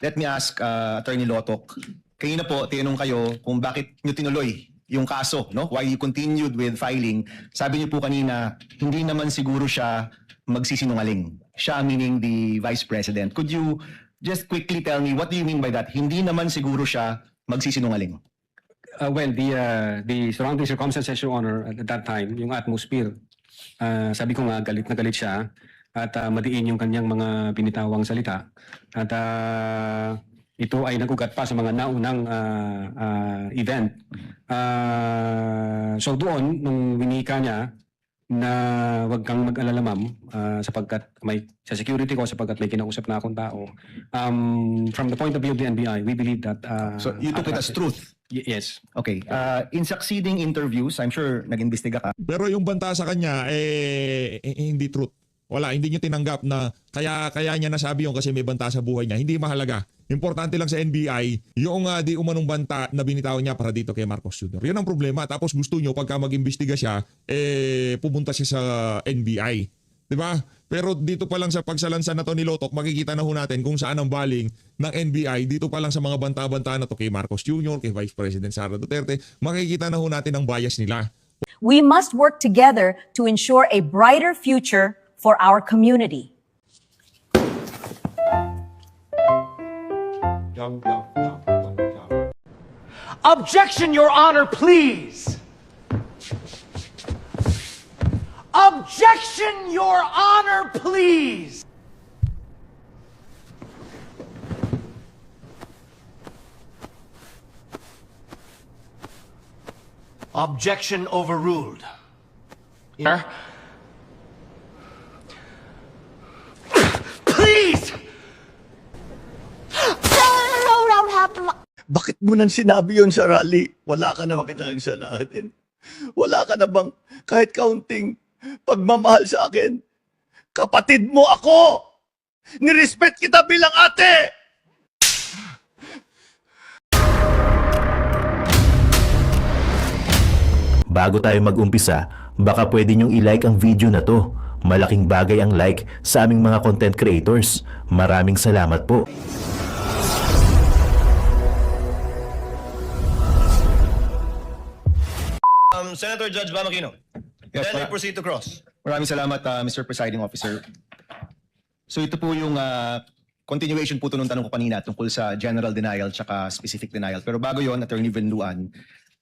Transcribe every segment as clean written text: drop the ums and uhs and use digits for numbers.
Let me ask Attorney Lotok. Kanina po, tinanong kayo kung bakit nyo tinuloy yung kaso, no? Why you continued with filing. Sabi niyo po kanina, hindi naman siguro siya magsisinungaling. Siya meaning the Vice President. Could you just quickly tell me, what do you mean by that? Hindi naman siguro siya magsisinungaling. Well, the surrounding circumstances, Your Honor, at that time, yung atmosphere, sabi ko nga, galit na galit siya at madiin yung kanyang mga binitawang salita. At ito ay nagugat pa sa mga naunang event. So doon, nung winika niya na wag kang mag-alala ma'am, sapagkat sa security ko, sapagkat may kinausap na akong tao. From the point of view of the NBI, we believe that... So you took it as truth? Yes. Okay. In succeeding interviews, I'm sure nag-imbestiga ka. Pero yung banta sa kanya, hindi truth. Wala, hindi niya tinanggap na kaya niya nasabi yun kasi may banta sa buhay niya. Hindi mahalaga. Importante lang sa NBI, yung di umanong banta na binitaw niya para dito kay Marcos Jr. Yan ang problema. Tapos gusto niyo pagka mag-imbestiga siya, pumunta siya sa NBI. Diba? Pero dito pa lang sa pagsalansan na to ni Lotok, makikita na ho natin kung saan ang baling ng NBI. Dito pa lang sa mga banta-banta na to kay Marcos Jr., kay Vice President Sara Duterte, makikita na ho natin ang bias nila. We must work together to ensure a brighter future for our community. Objection, Your Honor, please. Objection, Your Honor, please. Objection overruled. Please! Bakit mo nang sinabi yun sa rally? Wala ka na makinang sa natin. Wala ka na bang kahit kaunting pagmamahal sa akin? Kapatid mo ako! Nirespect kita bilang ate! Bago tayo mag-umpisa, baka pwede nyong i-like ang video na to. Malaking bagay ang like sa aming mga content creators. Maraming salamat po. Senator Judge Bamakino. Yes, Then I proceed to cross. Maraming salamat, Mr. Presiding Officer. So ito po yung continuation po ito nung tanong ko kanina tungkol sa general denial tsaka specific denial. Pero bago yon, Attorney Venluan,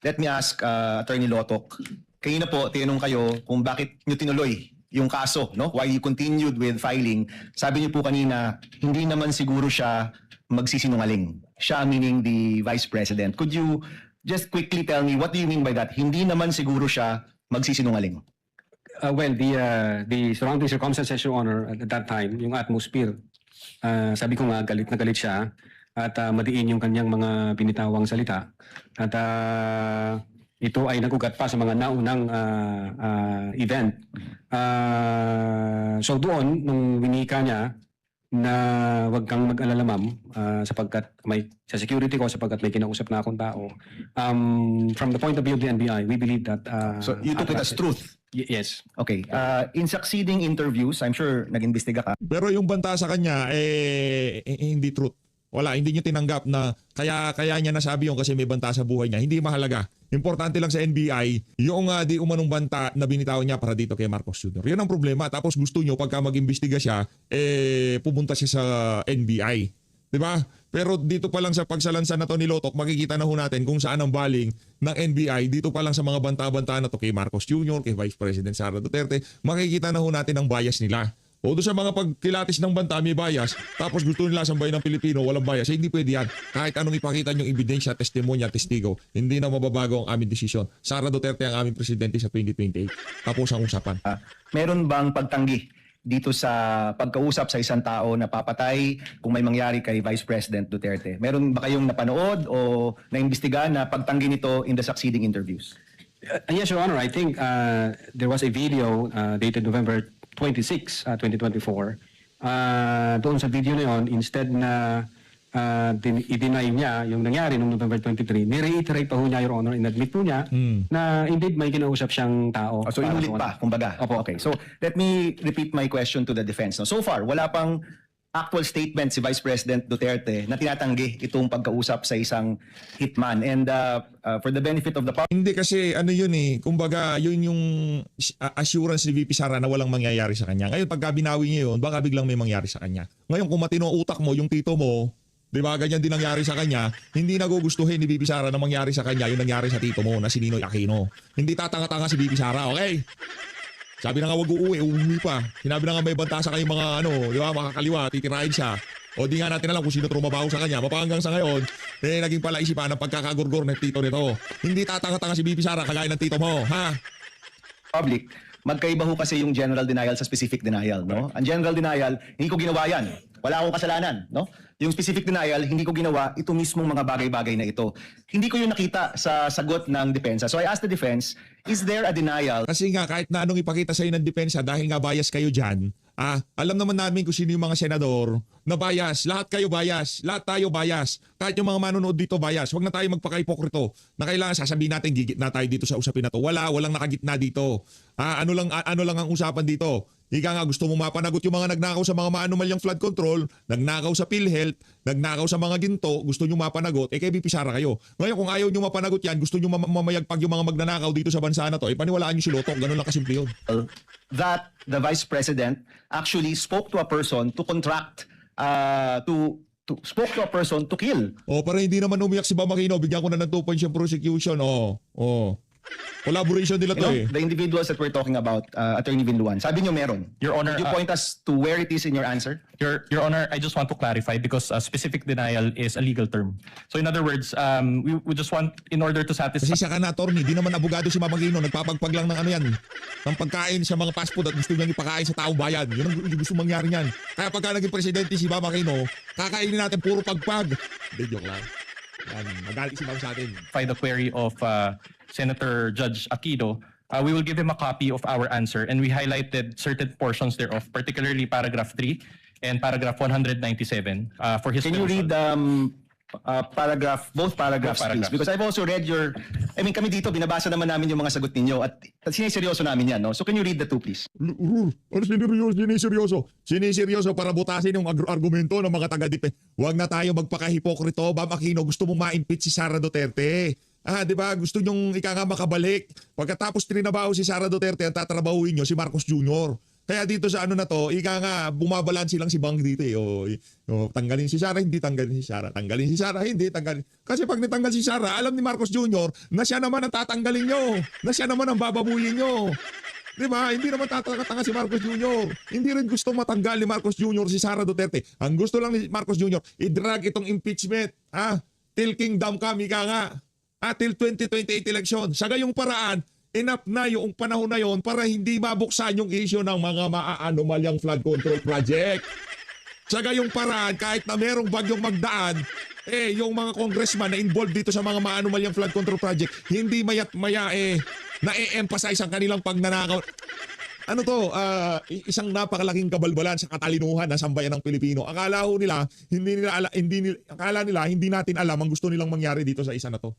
let me ask Attorney Lotok. Kanina po, tinanong kayo kung bakit nyo tinuloy yung kaso, no? Why you continued with filing. Sabi niyo po kanina, hindi naman siguro siya magsisinungaling. Siya meaning the Vice President. Could you just quickly tell me, what do you mean by that? Hindi naman siguro siya magsisinungaling. Well, the surrounding circumstances, Your Honor, at that time, yung atmosphere, sabi ko nga, galit na galit siya at madiin yung kanyang mga binitawang salita. At ito ay nagugat pa sa mga naunang event. So doon, nung winika niya na wag kang mag-alala ma'am, sapagkat sa security ko, sapagkat may kinausap na akong tao. From the point of view of the NBI, we believe that... So you took it as truth? Yes. Okay. In succeeding interviews, I'm sure nag-imbestiga ka. Pero yung banta sa kanya, hindi truth. Wala, hindi niya tinanggap na kaya niya nasabi yun kasi may banta sa buhay niya. Hindi mahalaga. Importante lang sa NBI, yung di umanong banta na binitaw niya para dito kay Marcos Jr. Yan ang problema. Tapos gusto niyo pagka mag-imbestiga siya, pumunta siya sa NBI. Diba? Pero dito pa lang sa pagsalansan na to ni Lotok, makikita na ho natin kung saan ang baling ng NBI. Dito pa lang sa mga banta-banta na to kay Marcos Jr., kay Vice President Sara Duterte, makikita na ho natin ang bias nila. O doon sa mga pagkilatis ng banta, may bias, tapos gusto nila sa bayan ng Pilipino, walang bias. Hindi pwede yan. Kahit anong ipakita niyong ebidensya, testimonya, testigo, hindi na mababago ang aming desisyon. Sara Duterte ang aming presidente sa 2028. Tapos ang usapan. Meron bang pagtanggi dito sa pagkausap sa isang tao na papatay kung may mangyari kay Vice President Duterte? Meron ba kayong napanood o naimbestiga na pagtanggi nito in the succeeding interviews? Yes, Your Honor. I think there was a video dated November 26, 2024. Doon sa video na yon, instead na i-deny niya yung nangyari noong November 23, ni-reiterate pa ho niya, Your Honor, in-admit po niya na indeed may kinausap siyang tao. So inulit pa, kumbaga. Opo. Okay, so let me repeat my question to the defense. No? So far, wala pang actual statement si Vice President Duterte na tinatanggi itong pagkausap sa isang hitman. And for the benefit of the public, Hindi kasi ano yun eh, kumbaga yun yung assurance ni VP Sara na walang mangyayari sa kanya. Ngayon pagka binawi niya yun, baka biglang may mangyari sa kanya. Ngayon kung matino ang utak mo, yung tito mo, di ba ganyan din nangyari sa kanya, hindi nagugustuhin ni VP Sara na mangyari sa kanya yung nangyari sa tito mo na si Ninoy Aquino. Hindi tatanga-tanga si VP Sara, okay? Sabi na nga wag uuwi pa. Sinabi na nga may banta sa kayong mga di ba, makakaliwa, titirahin siya. O di nga natin alam kung sino trumabaho sa kanya. Mapanggang sa ngayon, naging pala isipan ng pagkakagurgor ng tito nito. Hindi tatanga-tanga si VP Sara kagaya ng tito mo, ha? magkaiba ho kasi yung general denial sa specific denial, no? Ang general denial, hindi ko ginawa yan. Wala akong kasalanan, no? Yung specific denial, hindi ko ginawa ito mismong mga bagay-bagay na ito. Hindi ko yung nakita sa sagot ng depensa. So I asked the defense, is there a denial? Kasi nga kahit na anong ipakita sa iyo ng depensa dahil nga bias kayo diyan, alam naman namin kung sino yung mga senador na bias. Lahat kayo bias. Lahat tayo bias. Kahit yung mga manonood dito bias. Huwag na tayo magpaka-hipokrito na kailangan sasabihin natin gigit na tayo dito sa usapin na to. Walang nakagitna dito. Ano lang ang usapan dito. Ika nga gusto mo mapanagot yung mga nagnakaw sa mga maanumalyang flood control, nagnakaw sa PhilHealth, nagnakaw sa mga ginto, gusto nyo mapanagot, kay VP Sara kayo. Ngayon kung ayaw nyo mapanagot yan, gusto nyo mamayagpag yung mga magnanakaw dito sa bansa na to, paniwalaan nyo si Lotok, ganun lang kasimple yun. That the Vice President actually spoke to a person to contract, spoke to a person to kill. Para hindi naman umiyak si Bam Aquino, bigyan ko na ng 2 points yung prosecution. Collaboration nila to The individuals that we're talking about, Attorney Vinluan, sabi nyo meron. Your Honor, Could you point us to where it is in your answer? Your Honor, I just want to clarify because specific denial is a legal term. So in other words, we just want, in order to Kasi satisfy... siya ka na, attorney, di naman abogado si Bam Aquino, nagpapagpag lang ng ng pagkain sa mga fast food at gusto niyang ipakain sa taong bayan. Yun ang gusto mangyari niyan. Kaya pagka naging presidente si Bam Aquino, kakainin natin puro pagpag. Hindi, joke lang. Magalit si Bam sa atin. the query of Senator Judge Aquino, we will give him a copy of our answer and we highlighted certain portions thereof, particularly paragraph 3 and paragraph 197 for his... Can you read both paragraphs, please? Because I've also read kami dito, binabasa naman namin yung mga sagot ninyo at siniseryoso namin yan, no? So can you read the two, please? Siniseryoso para butasin yung argumento ng mga taga-depensa. Huwag na tayo magpaka-hipokrito. Bam Aquino, gusto mo ma-impeach si Sara Duterte. Di ba? Gusto nyong makabalik. Pagkatapos trinabaho si Sara Duterte, ang tatrabahuin nyo si Marcos Jr. Kaya dito sa bumabalansi lang si Bang dito tanggalin si Sara, hindi tanggalin si Sara. Tanggalin si Sara, hindi tanggalin. Kasi pag natanggal si Sara, alam ni Marcos Jr. na siya naman ang tatanggalin nyo. Na siya naman ang bababuyin nyo. Di ba? Hindi naman tatanga si Marcos Jr. Hindi rin gusto matanggal ni Marcos Jr. si Sara Duterte. Ang gusto lang ni Marcos Jr. i-drag itong impeachment. Till kingdom come, till 2028 election. Sa gayong paraan, enough na yung panahon na yon para hindi mabuksan yung issue ng mga maaanomalyang flood control project. Sa gayong paraan, kahit na merong bagyong magdaan, yung mga congressman na involved dito sa mga maaanomalyang flood control project, hindi mayat maya na-emphasize ang kanilang pagnanakaw. Isang napakalaking kabalbalan sa katalinuhan ng sambayan ng Pilipino. Akala nila hindi natin alam ang gusto nilang mangyari dito sa isa na to.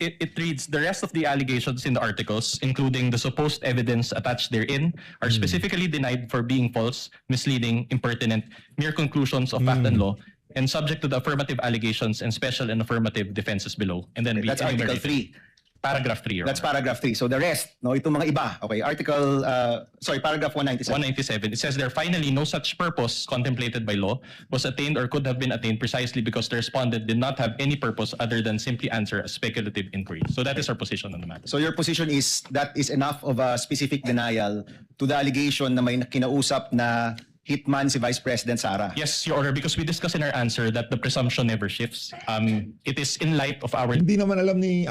It reads, the rest of the allegations in the articles, including the supposed evidence attached therein, are specifically denied for being false, misleading, impertinent, mere conclusions of fact and law, and subject to the affirmative allegations and special and affirmative defenses below. And then That's Article 3. Paragraph 3. That's paragraph 3. So the rest, itong mga iba. Okay, paragraph 197. 197. It says there, finally, no such purpose contemplated by law was attained or could have been attained precisely because the respondent did not have any purpose other than simply answer a speculative inquiry. So that is our position on the matter. So your position is that is enough of a specific denial to the allegation na may kinausap na hitman si Vice President Sara. Yes, Your Honor, because we discussed in our answer that the presumption never shifts. It is in light of our... Hindi naman alam ni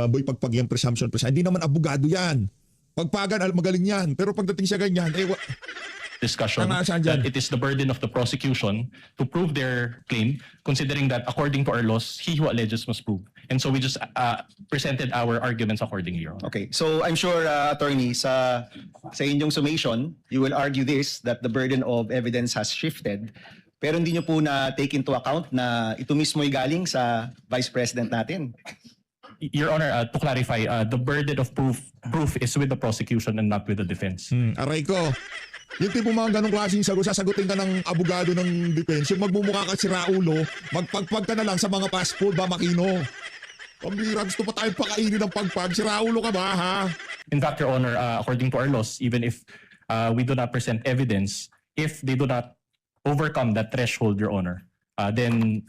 Boy Pagpag yung presumption. Hindi naman abogado yan. Pagpagan, magaling yan. Pero pagdating sa ganyan, discussion that it is the burden of the prosecution to prove their claim, considering that according to our laws, he who alleges must prove. And so we just presented our arguments accordingly, Your Honor. Okay, so I'm sure, attorney, sa inyong summation, you will argue this, that the burden of evidence has shifted, pero hindi nyo po na take into account na ito mismo ay galing sa Vice President natin. Your Honor, to clarify, the burden of proof is with the prosecution and not with the defense. Aray ko. Yung tipo mga ganong klaseng sagot, sasagutin ka ng abogado ng defense, yung magmumukha ka si Raulo, magpagpag ka na lang sa mga fast food ba, Makino? Pambira, gusto pa tayong pakainin ng pagpag. Si Raulo ka ba, ha? In fact, Your Honor, according to our laws, even if we do not present evidence, if they do not overcome that threshold, Your Honor, then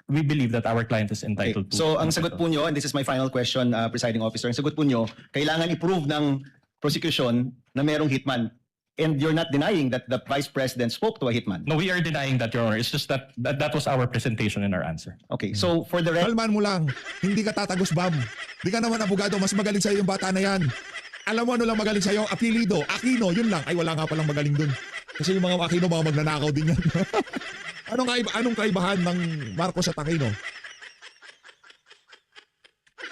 we believe that our client is Okay. entitled to. So ang sagot po nyo, and this is my final question, presiding officer, ang sagot po nyo, kailangan i-prove ng prosecution na merong hitman. And you're not denying that the Vice President spoke to a hitman. No, we are denying that, Your Honor. It's just that that was our presentation in our answer. Okay, so for the record, Kalman mo lang. Hindi ka tatagos, Bam. Hindi ka naman abogado. Mas magaling sa'yo yung bata na yan. Alam mo ano lang magaling sa'yo? Apelido. Aquino. Yun lang. Ay, wala nga palang magaling dun. Kasi yung mga Aquino, mga magnanakaw din yan. Anong kaibahan ng Marcos at Aquino?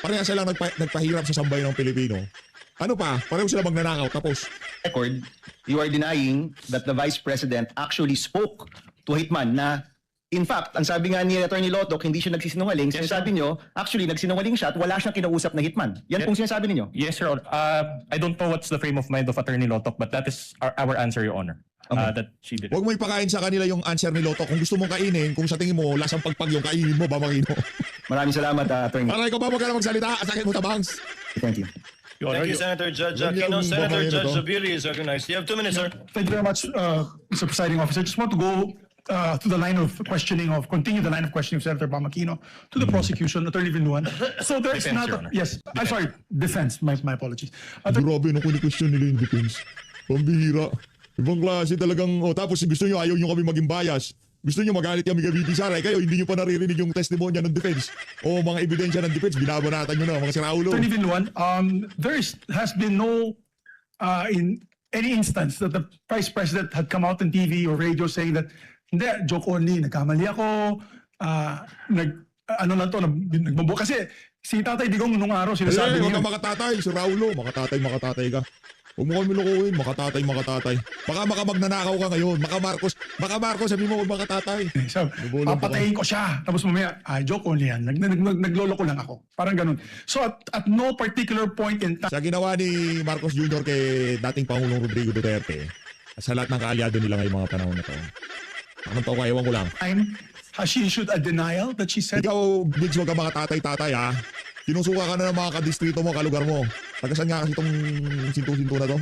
Pareha silang nagpahirap sa sambayan ng Pilipino. Ano pa? Pareho sila magnanakaw. Tapos, you are denying that the Vice President actually spoke to a hitman na, in fact, ang sabi nga ni Attorney Lotoc, hindi siya nagsisinungaling. Yes, Sinasabi nyo, actually, nagsinungaling siya at wala siyang kinausap na hitman. Yan pong sinasabi ninyo. Yes, Your Honor. I don't know what's the frame of mind of Attorney Lotoc, but that is our answer, Your Honor. That she did. huwag mo ipakain sa kanila yung answer ni Loto. Kung gusto mong kainin, kung sa tingin mo, lasang pagpag yung kainin mo, ba, Makino? Maraming salamat, Attorney. Para ikaw ba magkana magsalita? Sakit mo, Tabangs. Thank you. Your Honor, Thank you, Senator Judge Yan Aquino. yung Senator babae na Judge to. Zubiri is recognized. You have 2 minutes, sir. Thank you very much, Mr. Presiding Officer. Just want to go to the line of questioning of, continue the line of questioning of Senator Bam Aquino to the prosecution, Attorney Villanueva. So there's Defense, not, Your Honor. yes, I'm sorry, defense, my apologies. Grabe, nung kuni-question nila yung defense. Pambihira. Ibang klase talagang, tapos gusto nyo, ayaw nyo kami maging bias. Gusto nyo magalit kami kay VP Sara. Kayo, hindi nyo pa naririnig yung testimonya ng defense. O mga ebidensya ng defense, binabanatan nyo na, mga siraulo. Attorney Villanueva, has been no, in any instance that the Vice President had come out on TV or radio saying that, hindi, joke only, nagkamali ako, ano lang to, nagbabu. Kasi si Tatay Digong nung araw sinasabi Huwag niya, ka makatatay, si Raulo. Makatay ka. Huwag mo kami lukuhin, makatatay. Baka magnanakaw ka ngayon. Baka Marcos, sabi mo, huwag makatatay. papatayin ko siya. Tapos mamaya, joke only yan. Nagloloko lang ako. Parang ganun. So at no particular point in time, Sa ginawa ni Marcos Jr. kay dating Pangulong Rodrigo Duterte, sa lahat ng kaalyado nila ngayong mga panahon na to. Anong tao ka, ewan ko lang. has she issued a denial that she said Ikaw, Biggs, huwag ka makatatay-tatay, ha? Sinusuka ka na ng mga kadistrito mo, kalugar mo. Tagasan nga kasi itong sinto-sinto na to.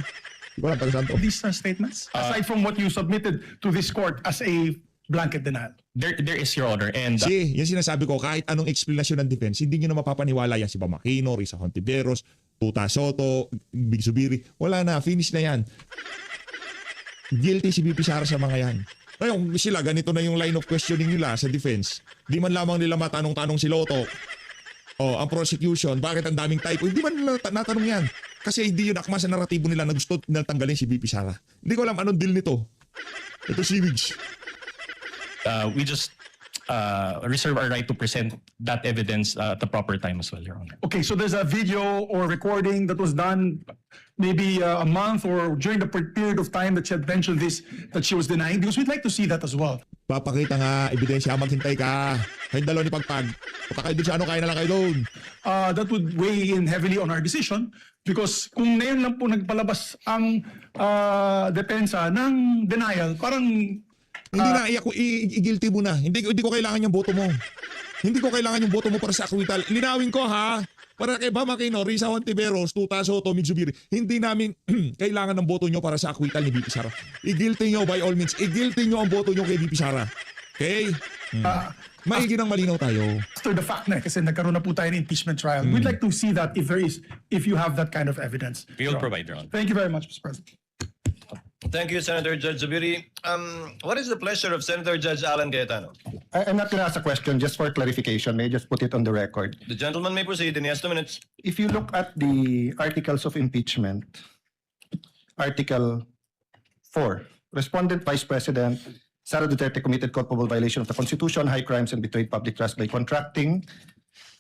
Di ba lang, tagasan to? these statements? Aside from what you submitted to this court as a blanket denial. there is, Your Honor, and Kasi, yan sinasabi ko, kahit anong explanation ng defense, hindi nyo na mapapaniwala yan si Bam Aquino, Risa Hontiveros, Tuta Soto, Big Zubiri. Wala na, finish na yan. Guilty si VP Sara sa mga yan. Ngayon, sila, ganito na yung line of questioning nila sa defense. Di man lamang nila matanong-tanong si Loto. O, ang prosecution, bakit ang daming typo? Hindi man nila natanong yan. Kasi hindi yun akma sa naratibo nila na gusto nila tanggalin si VP Sara. Hindi ko alam anong deal nito. Ito si Biggs. we just reserve our right to present that evidence at the proper time as well, Your Honor. Okay, so there's a video or recording that was done maybe a month or during the period of time that she had mentioned this, that she was denying, because we'd like to see that as well. Papakita nga, ebidensya, maghintay ka. Kayong dalawa ni Pagpag. Punta kayo dun sa ano, kaya na lang kayo doon. That would weigh in heavily on our decision because kung ngayon lang po nagpalabas ang depensa ng denial, parang Hindi na, i-guilty mo na. Hindi ko kailangan yung boto mo. Hindi ko kailangan yung boto mo para sa acquittal. Linawin ko, ha? Para kay Bam Aquino, Risa Hontiveros, Tuta Soto, Midzubiri, hindi namin kailangan ng boto nyo para sa acquittal ni VP Sara. I-guilty nyo by all means. I-guilty nyo ang boto nyo kay VP Sara. Okay? Maigi nang malinaw tayo. after the fact na kasi nagkaroon na po tayo ng impeachment trial. We'd like to see that if you have that kind of evidence. We will provide, Your Honor. Thank you very much, Mr. President. Thank you, Senator Judge Zubiri. What is the pleasure of Senator Judge Alan Cayetano? I'm not going to ask a question, just for clarification. May I just put it on the record? The gentleman may proceed in yes 2 minutes. If you look at the articles of impeachment, Article 4, Respondent Vice President Sara Duterte committed culpable violation of the Constitution, high crimes, and betrayed public trust by contracting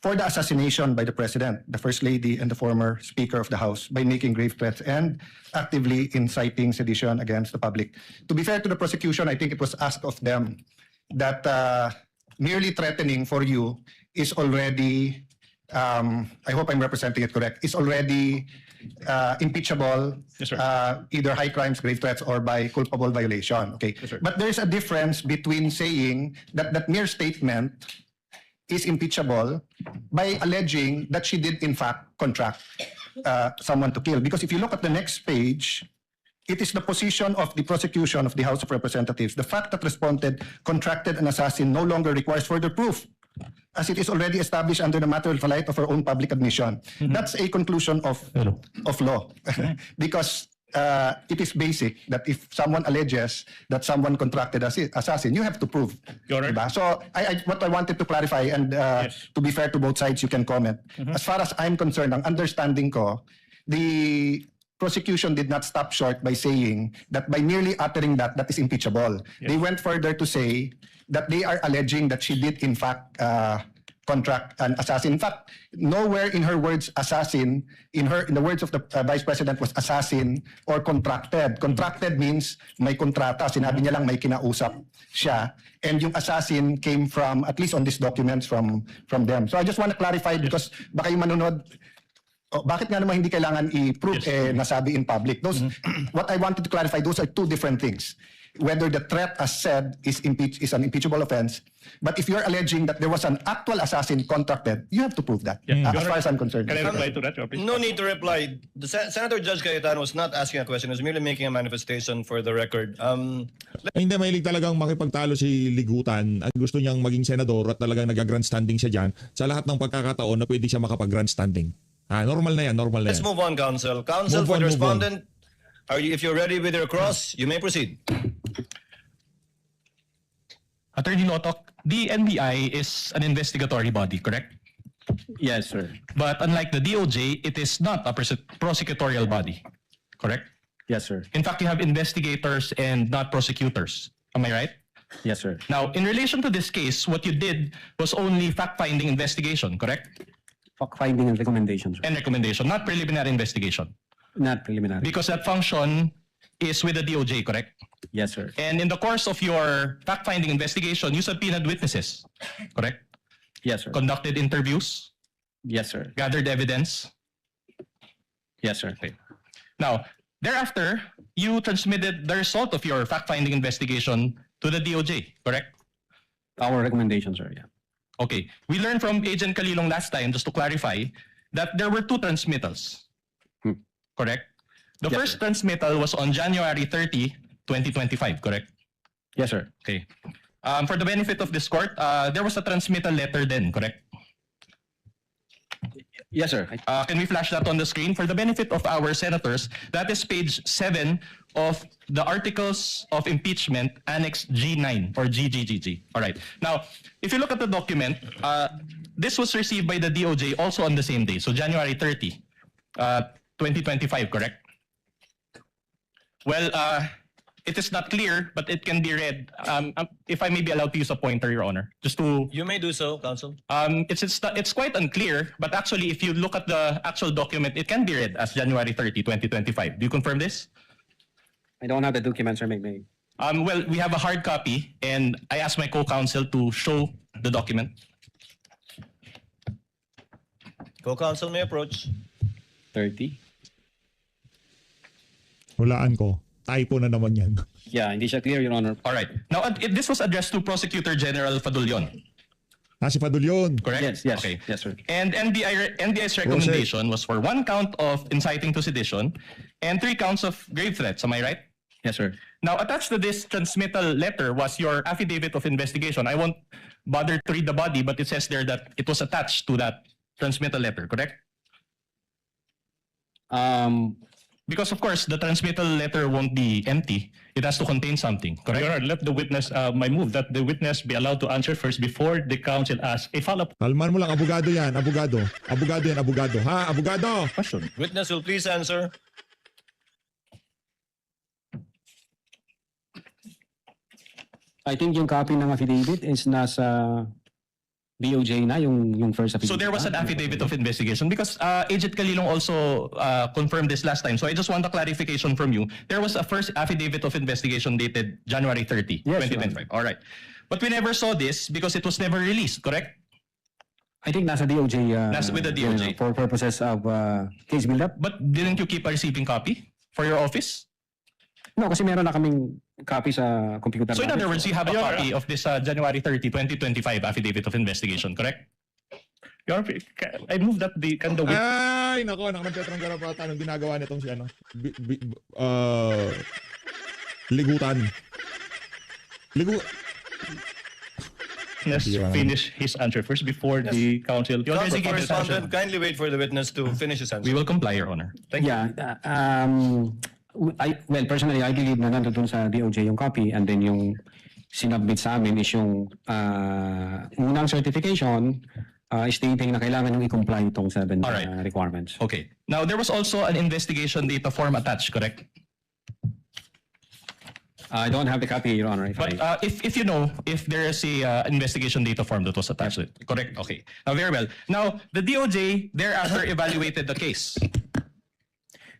for the assassination by the President, the First Lady, and the former Speaker of the House by making grave threats and actively inciting sedition against the public. To be fair to the prosecution, I think it was asked of them that merely threatening for you is already I hope I'm representing it correct, is already impeachable, Yes, sir. either high crimes, grave threats, or by culpable violation. Okay, Yes, sir. but there's a difference between saying that that mere statement is impeachable by alleging that she did in fact contract someone to kill. Because if you look at the next page, it is the position of the prosecution of the House of Representatives. The fact that respondent contracted an assassin no longer requires further proof, as it is already established under the matter of light of her own public admission. That's a conclusion of law. Because it is basic that if someone alleges that someone contracted assassin, you have to prove. Diba? So what I wanted to clarify, and to be fair to both sides, you can comment. As far as I'm concerned, ang understanding ko, the prosecution did not stop short by saying that by merely uttering that is impeachable. They went further to say that they are alleging that she did in fact contract an assassin. In fact, nowhere in her words assassin, in the words of the Vice President, was assassin or contracted. Contracted means may kontrata. Sinabi niya lang may kinausap siya. And yung assassin came from, at least on these documents, from them. So I just want to clarify because baka yung manunod, bakit nga naman hindi kailangan i-prove nasabi in public? Those, what I wanted to clarify, those are two different things. Whether the threat, as said, is an impeachable offense, but if you're alleging that there was an actual assassin contracted, you have to prove that. As far as I'm concerned. Can I reply to that, Your Honor? No need to reply. The Senator Judge Cayetano was not asking a question. He was merely making a manifestation for the record. Ay, hindi, mahilig talagang makipagtalo si Ligutan at gusto niyang maging senador at talagang nag-grandstanding siya dyan sa lahat ng pagkakataon na pwede siya makapag-grandstanding. Normal na yan, normal na Let's yan. move on, Counsel. Counsel, Move for on, the move on. respondent, if you're ready with your cross, you may proceed. Attorney Notok, the NBI is an investigatory body, correct? Yes, sir. But unlike the DOJ, it is not a prosecutorial body, correct? Yes, sir. In fact, you have investigators and not prosecutors. Am I right? Yes, sir. Now, in relation to this case, what you did was only fact-finding investigation, correct? Fact-finding and recommendations, sir. And recommendation, not preliminary investigation. Not preliminary. Because that function is with the DOJ, correct? Yes, sir. And in the course of your fact-finding investigation, you subpoenaed witnesses, correct? Yes, sir. Conducted interviews, Yes, sir. gathered evidence. Yes, sir. Okay. Now, thereafter, you transmitted the result of your fact-finding investigation to the DOJ, correct? Our recommendations, sir. Yeah. Okay. We learned from Agent Calilong last time, just to clarify, that there were two transmittals, correct? The Yes, first sir. transmittal was on January 30, 2025, correct? Yes, sir. Okay. For the benefit of this court, there was a transmittal letter then, correct? Yes, sir. Can we flash that on the screen? For the benefit of our senators, that is page 7 of the Articles of Impeachment, Annex G9 or GGGG. All right. Now, if you look at the document, this was received by the DOJ also on the same day, so January 30, 2025, correct? Well, it is not clear, but it can be read. If I may be allowed to use a pointer, Your Honor, just to. You may do so, Counsel. It's quite unclear, but actually, if you look at the actual document, it can be read as January 30, 2025. Do you confirm this? I don't have the documents, sir. May. Well, we have a hard copy, and I asked my co-counsel to show the document. Co-Counsel may approach. 30. Hulaan ko. Typo na naman yan. Yeah, hindi siya clear, Your Honor. All right. Now, this was addressed to Prosecutor General Fadulyon, Si Padulyon. correct? Yes. Okay. Yes, sir. And NBI's recommendation was for 1 count of inciting to sedition and 3 counts of grave threats. Am I right? Yes, sir. Now, attached to this transmittal letter was your affidavit of investigation. I won't bother to read the body, but it says there that it was attached to that transmittal letter, correct? Because, of course, the transmittal letter won't be empty. It has to contain something, correct? Your Honor, let the witness, my move that the witness be allowed to answer first before the counsel asks a follow-up Kalman mo lang, abogado yan, abogado. Abogado yan, abogado. Ha, abogado! question. Witness will please answer. I think yung copy ng affidavit is nasa DOJ na, yung first affidavit. So there was an affidavit of investigation because Agent Calilong also confirmed this last time. So I just want a clarification from you. There was a first affidavit of investigation dated January 30, Yes, 2025. All right. But we never saw this because it was never released, correct? I think nasa DOJ. Nasa with the DOJ. For purposes of case build-up. But didn't you keep a receiving copy for your office? No, kasi meron na kaming copy sa computer. So in namin. other words, you have a copy of this January 30, 2025 affidavit of investigation, correct? Your Honor, I move that can the witness Ay, nako, nakamantetrang karapatan ang ginagawa nitong si ano. Ligutan. finish his answer first before the counsel? Your Honor, Designate Correspondent, kindly wait for the witness to finish his answer. We will comply, Your Honor. Thank you. Yeah. Well, personally, I believe na nandun sa DOJ yung copy and then yung sinubmit sa amin is yung unang certification stating na kailangan yung i-comply itong 7 Alright. requirements. Okay. Now, there was also an investigation data form attached, correct? I don't have the copy, Your Honor. But if you know, if there is a investigation data form that was attached to it, correct? Okay. Now, very well. Now, the DOJ thereafter evaluated the case.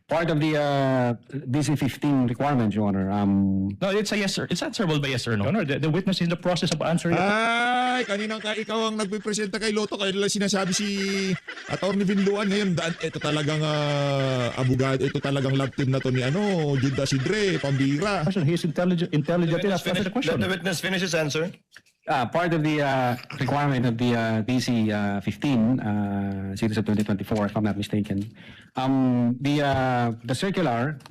Part of the DC-15 requirement, Your Honor. No, it's a yes, sir. It's answerable by yes or no. Your Honor, the witness is in the process of answering. Ay, kaninang ikaw ang nagpipresenta kay Lotto, kaya lang sinasabi si Atty. Vinluan ngayon, ito talagang abogado, ito talagang lab team na to ni Judas Sidre, pambira. He is intelligent enough to answer the question. Let the witness finish his answer. Part of the requirement of the DC-15 series of 2024, if I'm not mistaken, the circular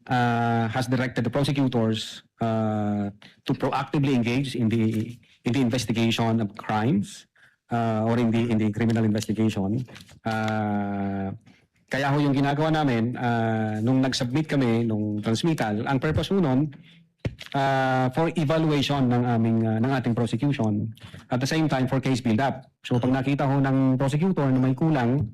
has directed the prosecutors to proactively engage in the investigation of crimes or in the criminal investigation. Kaya ho yung ginagawa namin nung nag-submit kami nung transmittal, ang purpose ho nun for evaluation ng ating prosecution, at the same time for case build-up. So pag nakita ho ng prosecutor na may kulang,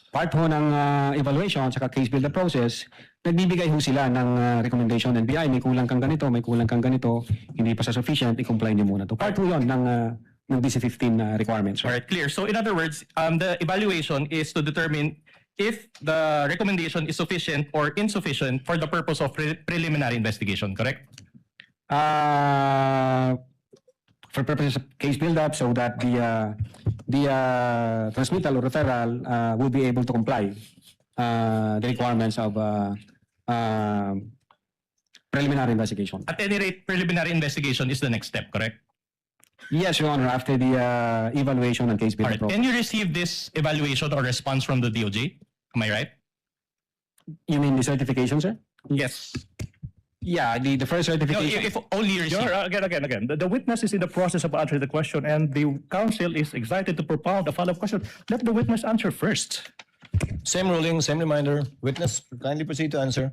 part ho ng evaluation sa case build-up process, nagbibigay ho sila ng recommendation ng NBI, may kulang kang ganito, hindi pa sa sufficient, i-comply niyo muna to. Part ho yun ng DC-15 requirements. All right, clear. So in other words, the evaluation is to determine if the recommendation is sufficient or insufficient for the purpose of preliminary investigation, correct? For purposes of case build-up, so that the transmittal or referral will be able to comply the requirements of preliminary investigation. At any rate, preliminary investigation is the next step, correct? Yes, Your Honor, after the evaluation and case All build-up. right. Can you receive this evaluation or response from the DOJ? Am I right? You mean the certification, sir? Yes. Yeah, the first No, certification. if only you receive. Your Honor, again. The witness is in the process of answering the question, and the counsel is excited to propound a follow-up question. Let the witness answer first. Same ruling, same reminder. Witness, kindly proceed to answer.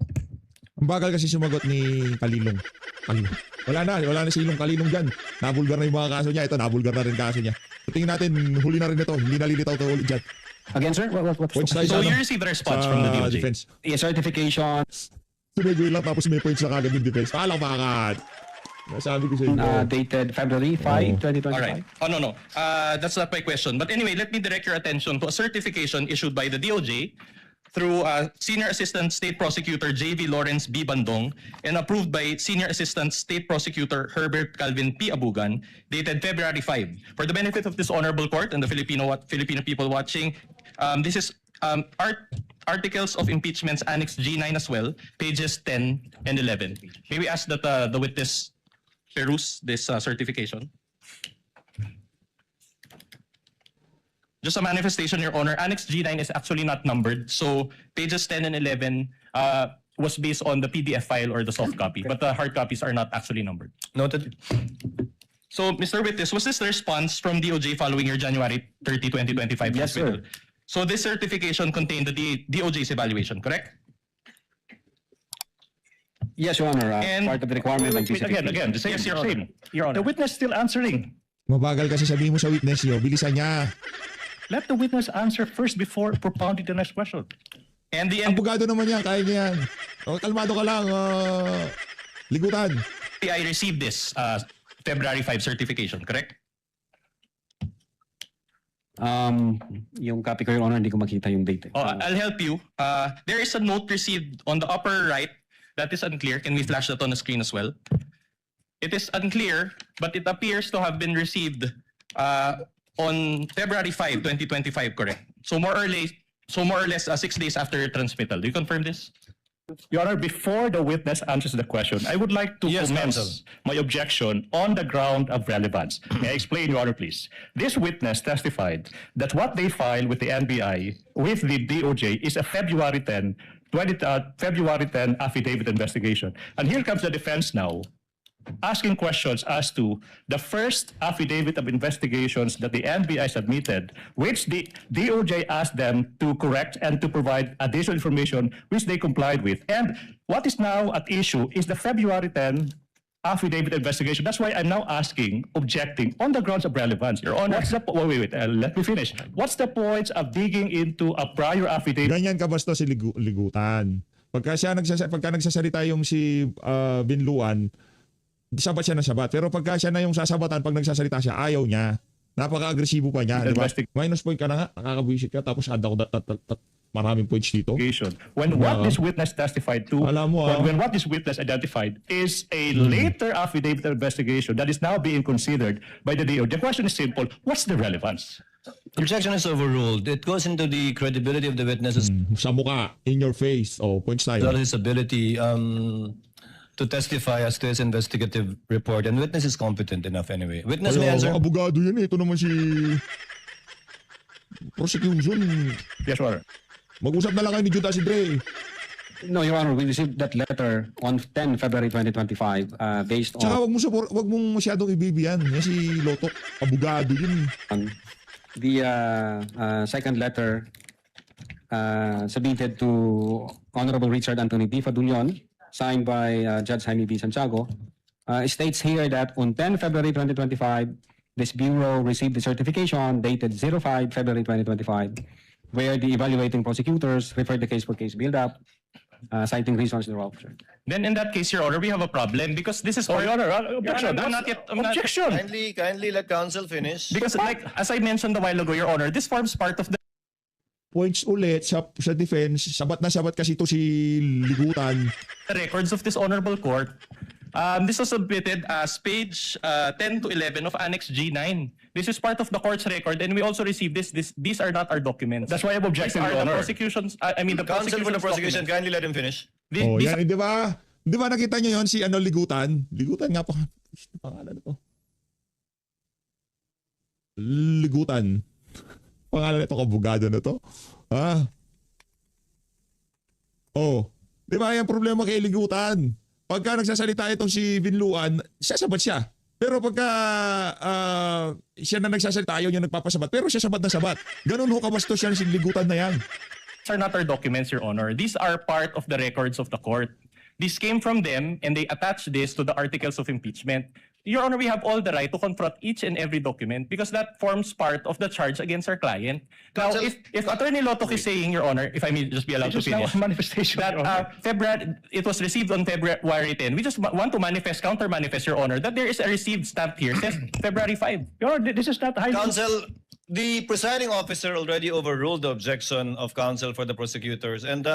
Ang bagal kasi sumagot ni Kalilong. Wala na si Ilong Kalilong dyan. Nabulgar na yung mga kaso niya. Ito, nabulgar na rin kaso niya. Tingin natin, huli na rin ito. Hindi nalilitaw ito ulit dyan. Again, sir? Points tayo So sa, you received a response from the sa DOJ. defense. Yeah, certification Sumegoy lang tapos may points na kagad yung defense. Palakpakan! Nasabi ko sa inyo. dated February 5, 2025. All right. Oh, no. That's not my question. But anyway, let me direct your attention to a certification issued by the DOJ through Senior Assistant State Prosecutor J.V. Lawrence B. Bandong and approved by Senior Assistant State Prosecutor Herbert Calvin P. Abugan, dated February 5. For the benefit of this honorable court and the Filipino people watching, this is Articles of Impeachments Annex G9 as well, pages 10 and 11. May we ask that the witness peruse this certification? Just a manifestation, Your Honor. Annex G9 is actually not numbered. So pages 10 and 11 was based on the PDF file or the soft copy, but the hard copies are not actually numbered. Noted. So, Mr. Witness, was this the response from DOJ following your January 30, 2025 Yes, hospital? sir. So this certification contained the DOJ's evaluation, correct? Yes, Your Honor. And- Part of the requirement of DC-15. Again, the same. Yes, Your Honor. Your Honor. The witness still answering. Mabagal kasi sabihin mo sa witness niyo. Bilisan niya. Let the witness answer first before propounding the next question. And the Abogado naman yan. Kaya niya yan. Kalmado ka lang. Ligutan. I received this February 5 certification, correct? Yung copy ko, Your Honor, hindi ko makita yung date. Oh, I'll help you. There is a note received on the upper right that is unclear. Can we flash that on the screen as well? It is unclear, but it appears to have been received on February 5, 2025, correct? So more or less 6 days after transmittal. Do you confirm this? Your Honor, before the witness answers the question, I would like to Yes, commence counsel. my objection on the ground of relevance. May I explain, Your Honor, please? This witness testified that what they filed with the NBI, with the DOJ, is a February 10 affidavit investigation. And here comes the defense now, asking questions as to the first affidavit of investigations that the NBI submitted, which the DOJ asked them to correct and to provide additional information, which they complied with. And what is now at issue is the February 10 affidavit investigation. That's why I'm now objecting on the grounds of relevance. Your Honor, wait, let me finish. What's the point of digging into a prior affidavit? Ganyan ka basta si ligutan. Pagka nagsasalita yung si Binluan, sabat siya ng sabat. Pero pagka siya na yung sasabatan, pag nagsasalita siya, ayaw niya. Napaka-agresibo pa niya. Diba? Minus point ka na nga, nakakabuisit ka, tapos add ako maraming points dito. When what this witness testified to, when what this witness identified is a later affidavit of investigation that is now being considered by the DOJ. The question is simple, what's the relevance? Objection is overruled. It goes into the credibility of the witnesses. Sa mukha, in your face. Points tayo. His ability to testify as to his investigative report, and witness is competent enough anyway. Witness may answer. Abogado yan eh. Ito naman si prosecution. Yes, Your Honor. Mag-usap na lang kayo ni Judas Dre. No, Your Honor, we received that letter on 10 February 2025 based Tsaka on wag mong masyadong ibibiyan. Yan si Lotok. Abogado yun. the second letter submitted to Honorable Richard Anthony B. Fadunion, signed by Judge Jaime B. Santiago. It states here that on 10 February 2025, this Bureau received the certification dated 05 February 2025, where the evaluating prosecutors referred the case for case build-up, citing reasons thereof. Then in that case, Your Honor, we have a problem because this is... Your Honor, objection. I'm not yet... Objection. Kindly let counsel finish. Because like, as I mentioned a while ago, Your Honor, this forms part of the Points ulit sa defense. Sabat na sabat kasi ito si Ligutan. records of this honorable court. This was submitted as page 10 to 11 of Annex G9. This is part of the court's record, and we also received this. These are not our documents. That's why I'm objecting, These are Your the Honor. prosecution's. I mean, the Counsel for the prosecution, documents. kindly let him finish. Oh, These yan, di ba? Di ba nakita niyo yon si Ligutan? Ligutan nga pa. Ano pangalan ito? Ligutan. Pangalan ito, kabugado na to. Oh. Di ba yung problema kay Ligutan? Pagka nagsasalita itong si Binluan, sasabat siya. Pero pagka siya na nagsasalita, ayaw niya nagpapasabat. Pero siya sabat na sabat. Ganun ho kabastos yan si Ligutan na yan. are not our documents, Your Honor. These are part of the records of the court. This came from them, and they attached this to the articles of impeachment. Your Honor, we have all the right to confront each and every document because that forms part of the charge against our client. Now, if Attorney Lotok is saying, Your Honor, if I may just be allowed to finish, manifestation, that February, it was received on February 10. We just want to counter-manifest, Your Honor, that there is a received stamp here, says February 5. Your Honor, this is not highly... Counsel, the presiding officer already overruled the objection of counsel for the prosecutors, and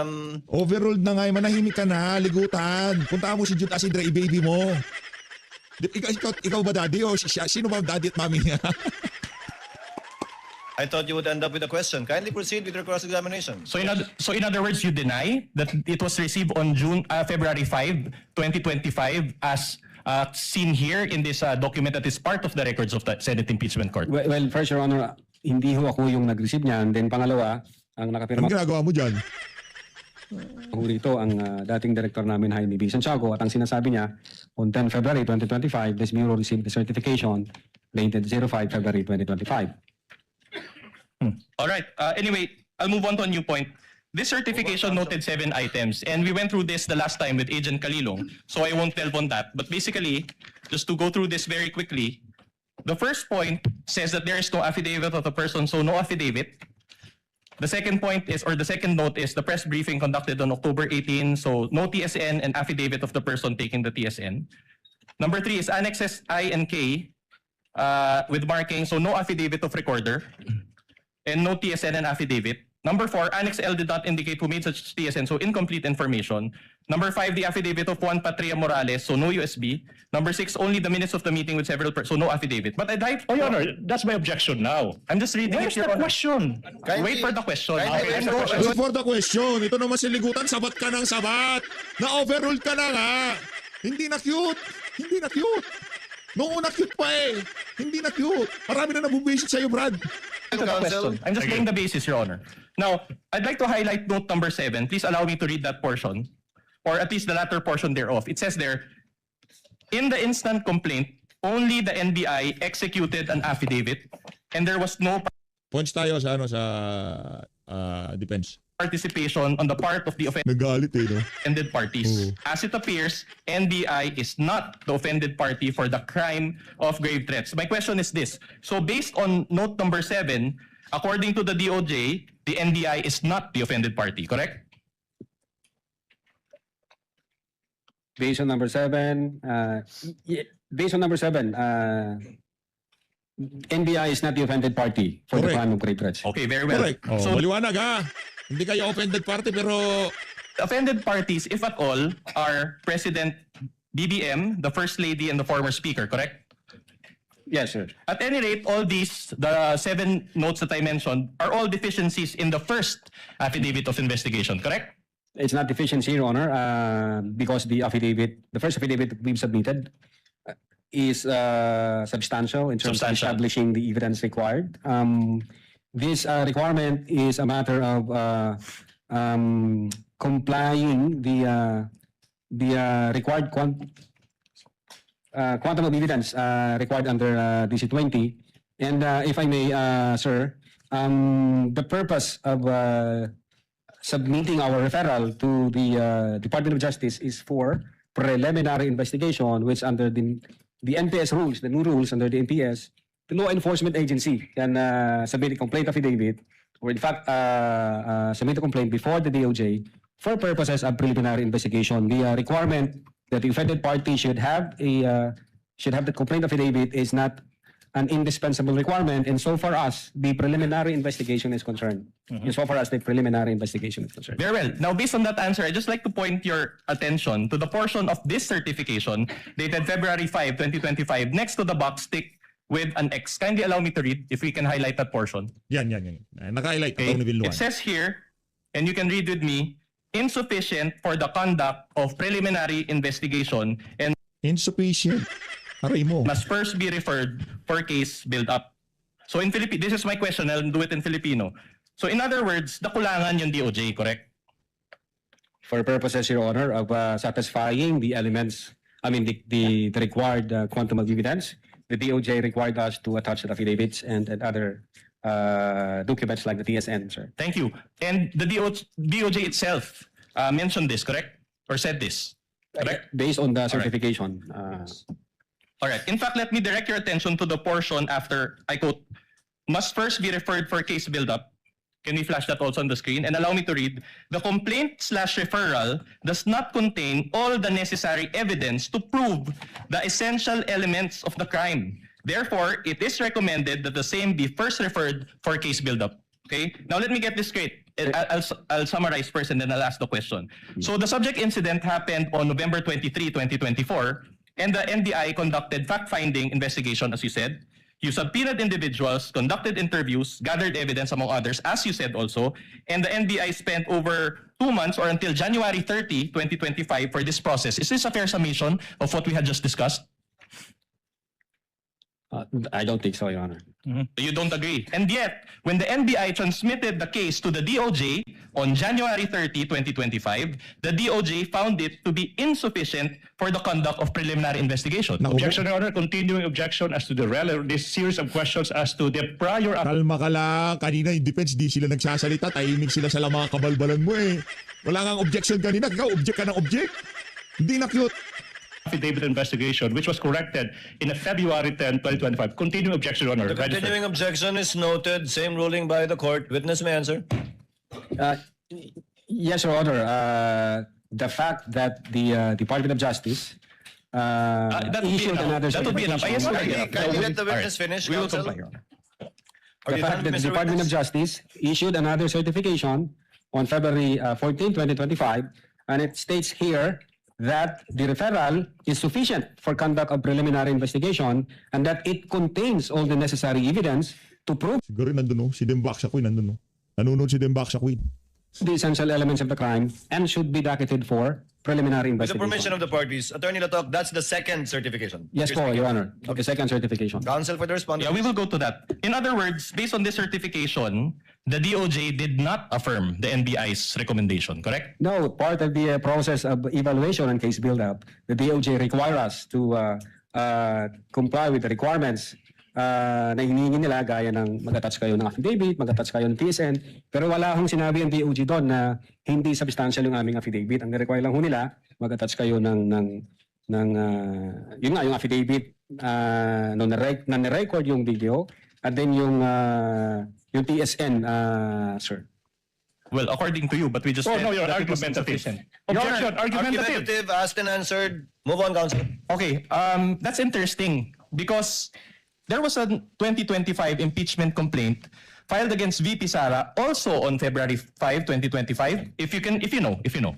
Overruled na nga, manahimik ka na, Ligutan. Punta mo si Jude Asidre, i-baby mo. Ikaw ba daddy o siya? Sino ba daddy at mami niya? I thought you would end up with a question. Kindly proceed with your cross-examination. So in other words, you deny that it was received on February 5, 2025 as seen here in this document that is part of the records of the Senate Impeachment Court? Well, first, Your Honor, hindi ho ako yung nag-receive niyan. Then pangalawa, ang nakapirma Ang ginagawa mo dyan? rito ang dating director namin, Jaime B. Santiago, at ang sinasabi niya, on 10 February 2025, this Bureau received the certification dated 05 February 2025. All right. Anyway, I'll move on to a new point. This certification noted 7 items, and we went through this the last time with Agent Kalilong, so I won't delve on that. But basically, just to go through this very quickly, the first point says that there is no affidavit of the person, so no affidavit. The second point is, or the second note is the press briefing conducted on October 18, so no TSN and affidavit of the person taking the TSN. Number 3 is annexes I and K with marking, so no affidavit of recorder and no TSN and affidavit. Number 4, Annex L did not indicate who made such TSN, so incomplete information. Number 5, the affidavit of Juan Patria Morales, so no USB. Number 6, only the minutes of the meeting with several persons, so no affidavit. But I'd like... Oh, Your Honor, that's my objection now. I'm just reading Where's it, Your the Honor. question? Wait for the question. Okay, Wait the for the question. Wait for the question. Ito naman si Ligutan, sabat ka ng sabat. Na-overruled ka na nga. Hindi na cute. Hindi na cute. Noong una cute pa eh. Hindi na cute. Marami na nabubisit sa'yo, Brad. To the question. I'm just laying the basis, Your Honor. Now, I'd like to highlight note number 7. Please allow me to read that portion, or at least the latter portion thereof. It says there, in the instant complaint, only the NBI executed an affidavit, and there was no Points tayo sa defense. participation on the part of the Nagalit eh, no? offended parties. As it appears, NBI is not the offended party for the crime of grave threats. My question is this. So based on note number 7, according to the DOJ, the NBI is not the offended party, correct? Based on number 7, NBI is not the offended party for the Correct. crime of grave threats. Okay, very well. Correct. Oh, So maliwanag ha. Hindi kayo offended party pero offended parties, if at all, are President BBM, the First Lady, and the former Speaker, correct? Yes, sir. At any rate, all these, the 7 notes that I mentioned, are all deficiencies in the first affidavit of investigation, correct? It's not deficiency, Your Honor, because the first affidavit that we've submitted is substantial in terms of Substantial. establishing the evidence required. This requirement is a matter of complying the required quantum of evidence required under DC-20. And if I may, sir, the purpose of submitting our referral to the Department of Justice is for preliminary investigation, which under the NPS rules, the new rules under the NPS, the law enforcement agency can submit a complaint affidavit, or in fact, submit a complaint before the DOJ for purposes of preliminary investigation. The requirement that the offended party should have the complaint affidavit is not an indispensable requirement, and so far as the preliminary investigation is concerned. And so far as the preliminary investigation is concerned. Very well. Now, based on that answer, I'd just like to point your attention to the portion of this certification dated February 5, 2025, next to the box tick with an X. Kindly allow me to read, if we can highlight that portion. yan. Naka-highlight Okay. Atty. Villuan. It says here, and you can read with me, insufficient for the conduct of preliminary investigation and Insufficient. Aray mo. must first be referred for case build-up. So in Filipino, this is my question, I'll do it in Filipino. So in other words, nakulangan yung DOJ, correct? For purposes, Your Honor, of satisfying the elements, the required quantum of evidence, the DOJ required us to attach the affidavits and other documents like the TSN, sir. Thank you. And the DOJ itself mentioned this, correct? Or said this, correct? Based on the certification. All right. In fact, let me direct your attention to the portion after, I quote, must first be referred for case build-up. Can we flash that also on the screen? And allow me to read. The complaint/referral does not contain all the necessary evidence to prove the essential elements of the crime. Therefore, it is recommended that the same be first referred for case build-up. Okay? Now, let me get this straight. I'll summarize first and then I'll ask the question. So, the subject incident happened on November 23, 2024, and the NBI conducted fact-finding investigation, as you said. You subpoenaed individuals, conducted interviews, gathered evidence, among others, as you said also, and the NBI spent over 2 months or until January 30, 2025 for this process. Is this a fair summation of what we had just discussed? I don't think so, Your Honor. You don't agree. And yet, when the NBI transmitted the case to the DOJ on January 30, 2025, the DOJ found it to be insufficient for the conduct of preliminary investigation. Objection, Your Honor. Continuing objection as to this series of questions as to the prior Kalma ka lang. Kanina yung defense, di sila nagsasalita. Tahimik sila sa mga kabalbalan mo eh. Wala kang objection kanina. Ikaw, object ka ng object. Hindi na cute. affidavit investigation, which was corrected in February 10, 2025. Continuing objection, Your Honor. The continuing objection is noted. Same ruling by the court. Witness may answer. Yes, Your Honor. The fact that the Department of Justice That would be issued enough. another That would be enough. Yes, certification. okay. Can you let the witness finish, We will counsel? comply, Your Honor. The fact that the Department of Justice issued another certification on February 14, 2025, and it states here that the referral is sufficient for conduct of preliminary investigation and that it contains all the necessary evidence to prove Siguro nandun, no? Si Dembak sa Queen nandun, no? Nanonood si Dembak sa Queen. the essential elements of the crime and should be docketed for preliminary With the investigation. permission of the parties, Attorney Latok, that's the second certification. Yes po, Your Honor. The second certification. Counsel for the respondent. Yeah, we will go to that. In other words, based on this certification, the DOJ did not affirm the NBI's recommendation, correct? No, part of the process of evaluation and case build-up, the DOJ require us to comply with the requirements na hinihingi nila gaya ng mag-attach kayo ng affidavit, mag-attach kayo ng TSN, pero wala hong sinabi ang DOJ doon na hindi substantial yung aming affidavit. Ang require lang ho nila, mag-attach kayo ng yun nga, yung affidavit na nirecord yung video at then yung TSN, sir. Well, according to you, but we just Oh, said no, you're that it was argumentative. insufficient. Objection, argumentative. Argumentative, asked and answered. Move on, counsel. Okay, that's interesting because there was a 2025 impeachment complaint filed against VP Sara also on February 5, 2025. If you know.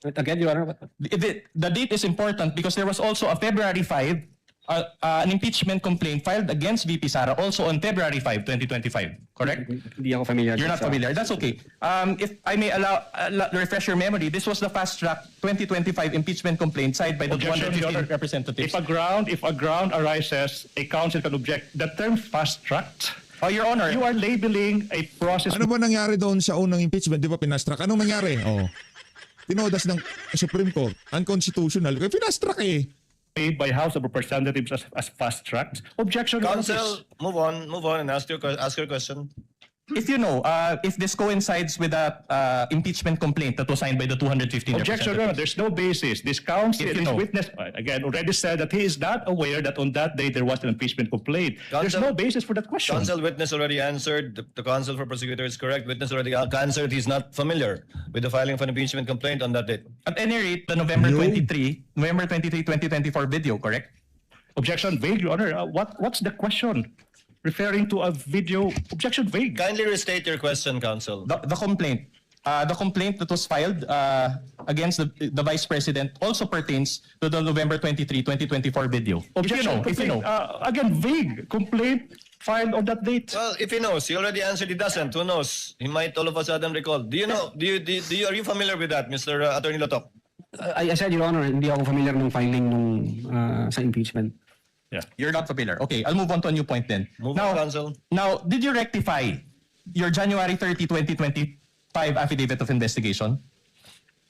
Again, Your Honor, The date is important because there was also a February 5, an impeachment complaint filed against VP Sara also on February 5, 2025. Correct? hindi ako familiar. You're not familiar. That's okay. If I may refresh your memory, this was the fast-track 2025 impeachment complaint signed by the Objection, Your 215 Honor. representatives. If a ground arises, a counsel can object. The term fast-tracked, Your Honor, you are labeling a process Ano ba nangyari doon sa unang impeachment? Di ba pinastrack? Anong nangyari? Oh. Tinodas ng Supreme Court. Unconstitutional. Kaya pinastrack eh. made by House of Representatives as fast-tracked. Objection, Your Honor, Counsel, move on and ask your question. if you know, if this coincides with that impeachment complaint that was signed by the 215 Objection, Your Honor. representatives. There's no basis. This counsel, If you this know. witness, again, already said that he is not aware that on that day there was an impeachment complaint. There's Counsel- no basis for that question. Counsel, witness already answered. The counsel for prosecutor is correct. Witness already answered. He's not familiar with the filing of an impeachment complaint on that date. At any rate, the November 23, 2024 video, correct? Objection vague, Your Honor. What's the question? Referring to a video. Objection vague. Kindly restate your question, counsel. The complaint. The complaint that was filed against the Vice President also pertains to the November 23, 2024 video. Objection. If you know. Again, vague. Complaint filed on that date. Well, if he knows, he already answered. He doesn't. Who knows? He might all of a sudden recall. Do you know? Are you familiar with that, Mr. Attorney Latok? I said, Your Honor, hindi ako familiar ng filing nung sa impeachment. You're not familiar. Okay, I'll move on to a new point then. Move on, counsel. Now, did you rectify your January 30, 2025 affidavit of investigation?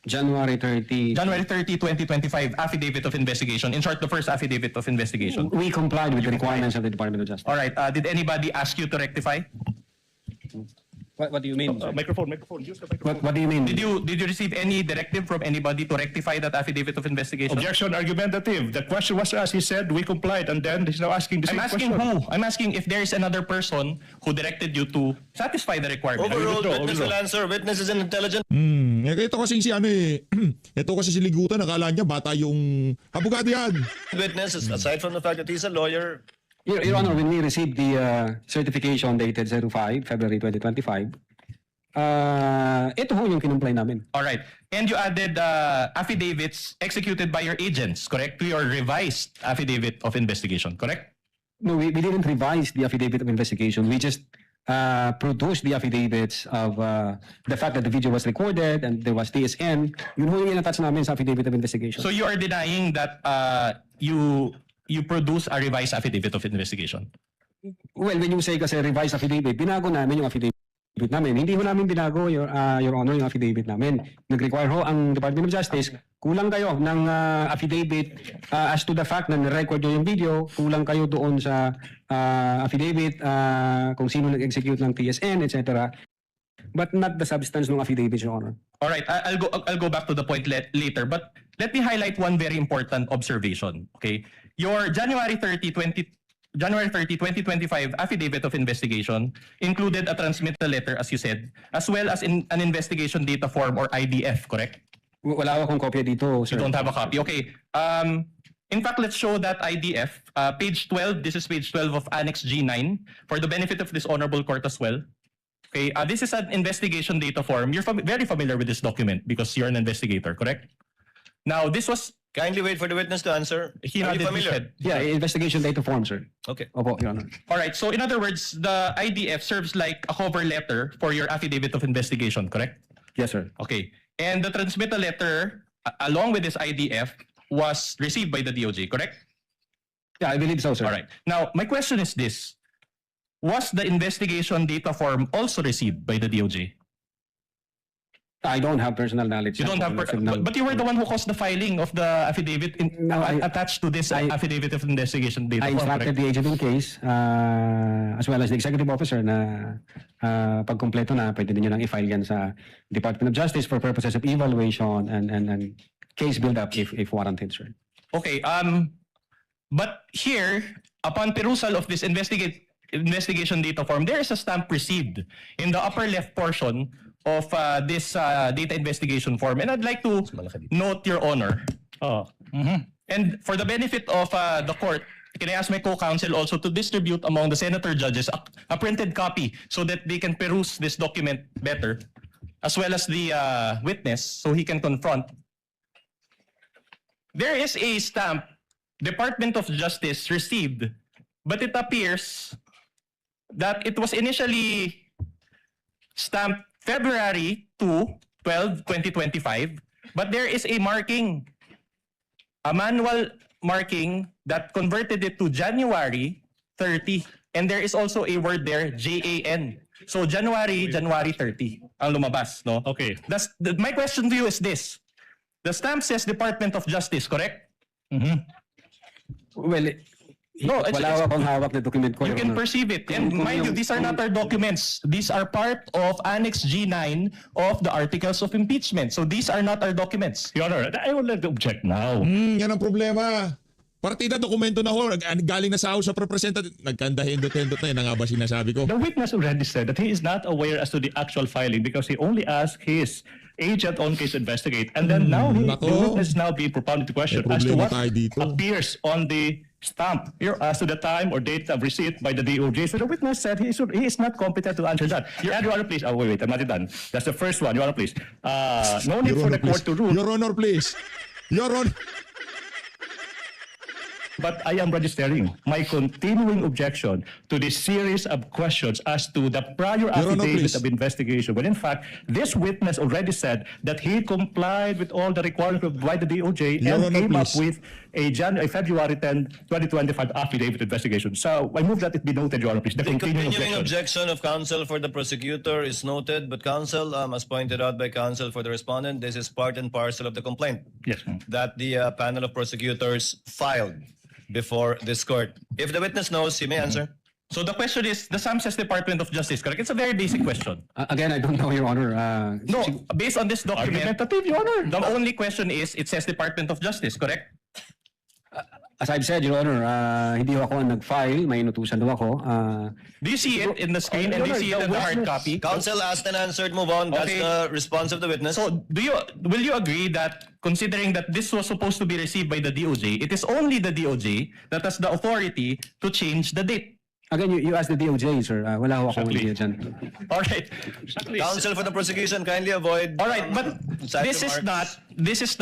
January 30. January 30, 2025 affidavit of investigation. In short, the first affidavit of investigation. We complied with the requirements of the Department of Justice. All right. Did anybody ask you to rectify? What do you mean? Microphone. Use the microphone. What do you mean? Did you receive any directive from anybody to rectify that affidavit of investigation? Objection argumentative. The question was asked. He said we complied, and then he's now asking the I'm same asking question. who? I'm asking if there is another person who directed you to satisfy the requirement. Overruled. withdraw, Witness will answer. Witness is an intelligent. Ito kasi si ano eh. Ito kasi si Ligutan, nakala niya bata yung abogado yan. Witness, aside from the fact that he's a lawyer. Your Honor, when we received the certification dated 05, February 2025, ito ho yung kinumply namin. All right. And you added affidavits executed by your agents, correct? To your revised affidavit of investigation, correct? No, we didn't revise the affidavit of investigation. We just produced the affidavits of the fact that the video was recorded and there was TSN. Yun ho yung in-attach namin sa affidavit of investigation. So you are denying that you produce a revised affidavit of investigation? Well, when you say kasi revised affidavit, binago namin yung affidavit namin. Hindi ho namin binago, Your Honor, yung affidavit namin. Nag-require ho ang Department of Justice, kulang kayo ng affidavit as to the fact na nirecord nyo yung video, kulang kayo doon sa affidavit kung sino nag-execute ng TSN, etc. But not the substance ng affidavit, Your Honor. All right, I'll go back to the point later, but let me highlight one very important observation. Okay, your January 30, 2025 affidavit of investigation included a transmittal letter, as you said, as well as in an investigation data form or IDF, correct? Wala akong kopya dito, sir. You don't have a copy. Okay. In fact, let's show that IDF. Page 12, this is page 12 of Annex G9 for the benefit of this honorable court as well. Okay, this is an investigation data form. You're very familiar with this document because you're an investigator, correct? Now, this was... Kindly wait for the witness to answer. He Are you nodded his familiar? head. Yeah, investigation data form, sir. Okay. Opo, Your Honor. All right, so in other words, the IDF serves like a cover letter for your affidavit of investigation, correct? Yes, sir. Okay. And the transmittal letter, along with this IDF, was received by the DOJ, correct? Yeah, I believe so, sir. All right. Now, my question is this. Was the investigation data form also received by the DOJ? I don't have personal knowledge. You don't have, but you were the one who caused the filing of the affidavit attached to this affidavit of investigation data I form, instructed correct? the agent in case, as well as the executive officer na pag kumpleto na, pwede din nyo nang i-file yan sa Department of Justice for purposes of evaluation and case build-up if warranted, sir. Okay, but here, upon perusal of this investigation data form, there is a stamp received in the upper left portion of this data investigation form. And I'd like to note, Your Honor, and for the benefit of the court, can I ask my co-counsel also to distribute among the senator judges a printed copy so that they can peruse this document better, as well as the witness, so he can confront. There is a stamp Department of Justice received, but it appears that it was initially stamped February 12, 2025, but there is a marking, a manual marking that converted it to January 30. And there is also a word there, JAN. So January 30 ang lumabas, no? Okay. My question to you is this. The stamp says Department of Justice, correct? Well, No, wala akong hawak na document ko, you Your can Honor. perceive it. And mind you, these are not our documents. These are part of Annex G9 of the Articles of Impeachment. So these are not our documents. Your Honor, I would like to object now. Yan ang problema. Partida dokumento na ho, galing na sa House of Representatives. Nagkanda-hindot-hindot na yun, nga ba sinasabi ko? The witness already said that he is not aware as to the actual filing because he only asked his agent on case to investigate. And then now the witness is now being propounded to question May as to problema what tayo dito. appears on the stamp here as to the time or date of receipt by the DOJ. So the witness said he is not competent to answer that. Your Honor, please. Oh, wait, I'm not done. That's the first one. Your Honor, please. No need Your for Honor, the court please. to rule. Your Honor, please. Your Honor. But I am registering my continuing objection to this series of questions as to the prior Honor, affidavit please. of investigation. When in fact, this witness already said that he complied with all the requirements by the DOJ Your and Honor, came up please. with a February 10, 2025 affidavit investigation. So I move that it be noted, Your Honor, please. The The continuing continuing objection. objection of counsel for the prosecutor is noted, but counsel, as pointed out by counsel for the respondent, this is part and parcel of the complaint Yes. that the panel of prosecutors filed before this court. If the witness knows, he may answer. So the question is, the SAM says Department of Justice, correct? It's a very basic question. Again, I don't know, Your Honor. No, based on this document, Argumentative, Your Honor. the only question is, it says Department of Justice, correct? As I've said, Your Honor, hindi ako ang nag-file, may inutusan daw ako. Do you see it in the screen and do you see it in the hard copy? Counsel asked and answered, move on. That's Okay. the response of the witness. So will you agree that considering that this was supposed to be received by the DOJ, it is only the DOJ that has the authority to change the date? Again, you asked the DOJ, sir. Wala ako akong Exactly. idea dyan. All right. Counsel for the prosecution, kindly avoid. All right, but side this is remarks.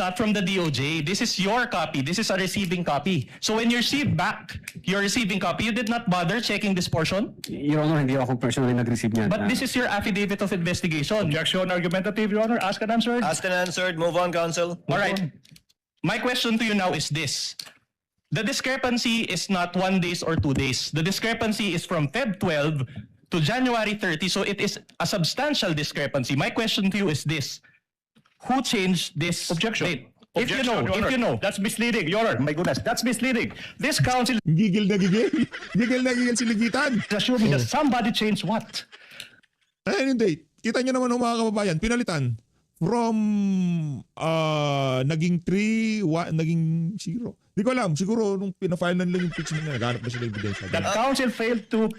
not from the DOJ. This is your copy. This is a receiving copy. So when you receive back your receiving copy, you did not bother checking this portion? Your Honor, hindi ako personally nag-receive niyan. But this is your affidavit of investigation. Objection argumentative, Your Honor. Ask and answer. Asked and answered, move on, counsel. All right. My question to you now is this. The discrepancy is not 1 day or 2 days. The discrepancy is from Feb 12 to January 30. So it is a substantial discrepancy. My question to you is this. Who changed this Objection. date? If you Objection, know, Your if Honor. you know. That's misleading, Your Honor. My goodness, that's misleading. This counsel Gigil na gigil. Gigil na gigil si Ligitan. is assuming that somebody changed what? Ayan yung date. Kita nyo naman mga kababayan, pinalitan. From naging 3, naging 0. Di ko alam, siguro nung pinafile na nila yung impeachment na naghanap na sila ebidensya. That counsel failed to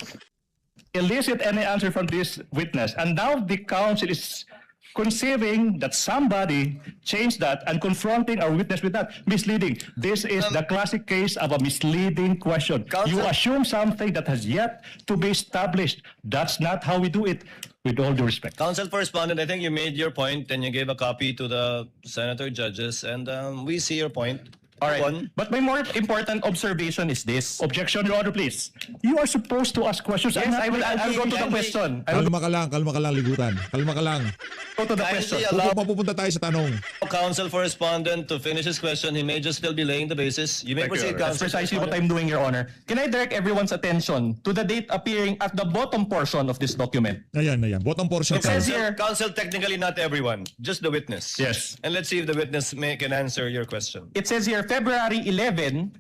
elicit any answer from this witness. And now the counsel is conceiving that somebody changed that and confronting our witness with that, misleading. This is the classic case of a misleading question. You assume something that has yet to be established. That's not how we do it, with all due respect. Counsel for Respondent, I think you made your point and you gave a copy to the senator judges, and we see your point. All right. But my more important observation is this. Objection, Your Honor, please. You are supposed to ask questions. Yes, I'll go to the question. Kalma ka lang, Ligutan. Kalma ka lang. Go to the question. Mapupunta tayo sa tanong. Counsel for Respondent to finish his question. He may just still be laying the basis. You may proceed, That's Counsel. precisely what I'm doing, Your Honor. Can I direct everyone's attention to the date appearing at the bottom portion of this document? Ayan. Bottom portion. It says here, Counsel, technically not everyone, just the witness. Yes. And let's see if the witness can answer your question. it says here February 11,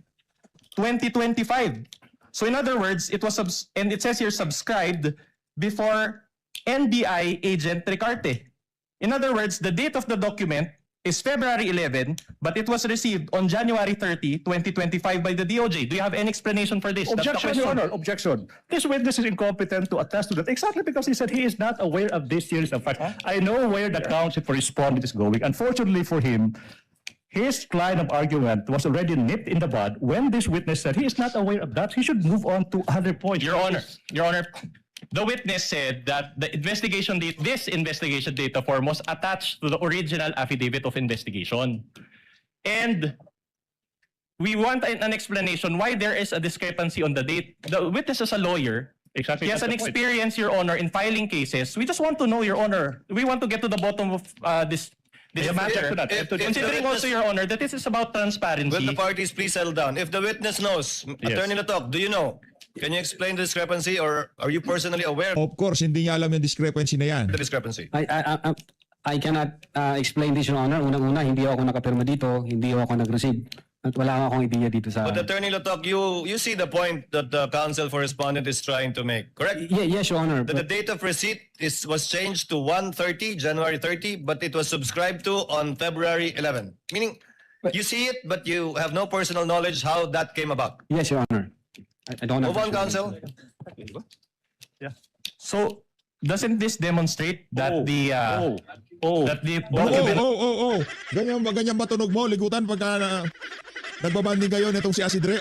2025. So in other words, it was and it says here subscribed before NBI agent Ricarte. In other words, the date of the document is February 11, but it was received on January 30, 2025 by the DOJ. Do you have any explanation for this? That's the Objection, question. Your Honor. Objection. This witness is incompetent to attest to that exactly because he said he is not aware of this series of facts. I know where the counsel for Respondent is going. Unfortunately for him, his line of argument was already nipped in the bud when this witness said he is not aware of that. He should move on to other points. Your Honor, the witness said that the this investigation data form was attached to the original affidavit of investigation. And we want an explanation why there is a discrepancy on the date. The witness is a lawyer. Exactly. He has an that's the point. experience, Your Honor, in filing cases. We just want to know, Your Honor. We want to get to the bottom of this matter. Considering also, Your Honor, that this is about transparency. Will the parties please settle down? If the witness knows, Yes. Attorney Latok, do you know? Can you explain the discrepancy, or are you personally aware of Of course, hindi niya alam yung discrepancy na yan. the discrepancy? I cannot explain this, Your Honor. Unang-una, hindi ako nakapirma dito, hindi ako nag-receive. At wala akong idea dito sa... But Attorney Latok, you see the point that the counsel for Respondent is trying to make, correct? Yes, Your Honor. That the date of receipt was changed to 1/30, January 30, but it was subscribed to on February 11. Meaning, you see it, but you have no personal knowledge how that came about. Yes, Your Honor. I don't have... Move on, counsel. So, doesn't this demonstrate that the document... Ganyan ba tunog mo, Ligutan, pagka nagbabanding kayo nitong si Asidre?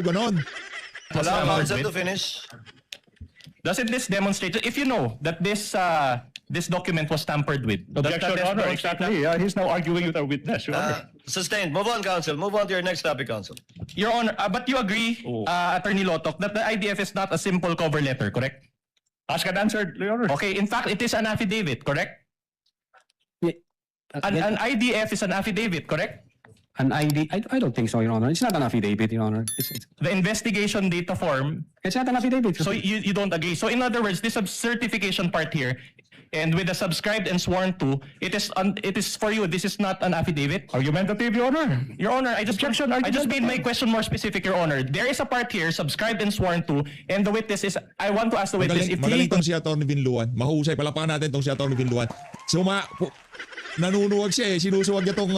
Ganon. Allow counsel to finish. Doesn't this demonstrate, if you know that this document was tampered with? Objection, Your Honor. Exactly. He's now arguing with our witness, Your Honor. Sustained. Move on, counsel. Move on to your next topic, counsel. Your Honor, but you agree, Attorney Lotok, that the IDF is not a simple cover letter, correct? Ask and answer, Your Honor. Okay, in fact, it is an affidavit, correct? An IDF is an affidavit, correct? An ID? I don't think so, Your Honor. It's not an affidavit, Your Honor. The investigation data form. It's not an affidavit. So you don't agree. So in other words, this certification part here, and with the subscribed and sworn to, it is for you. This is not an affidavit. Argumentative, Your Honor. Your Honor, I just made my question more specific, Your Honor. There is a part here, subscribed and sworn to, and the witness is. I want to ask the witness if Magaling tong si Atty. Vinluan. Mahusay. Palapakan natin tong si Atty. Vinluan. Nanunuwag siya eh. Sinusuwag niya tong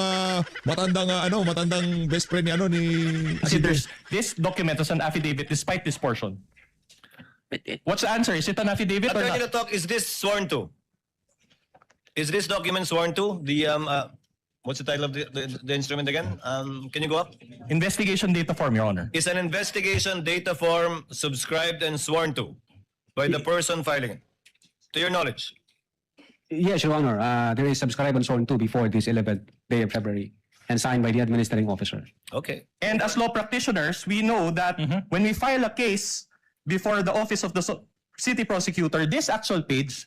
matandang best friend ni Asidre. This document is an affidavit despite this portion. What's the answer? Is it an affidavit or Attorney not? Latok, is this sworn to? Is this document sworn to? The what's the title of the instrument again? Can you go up? Investigation data form, Your Honor. Is an investigation data form subscribed and sworn to by the person filing it? To your knowledge? Yes, Your Honor. There is subscribed and sworn to before this 11th day of February and signed by the administrating officer. Okay. And as law practitioners, we know that when we file a case before the office of the city prosecutor, this actual page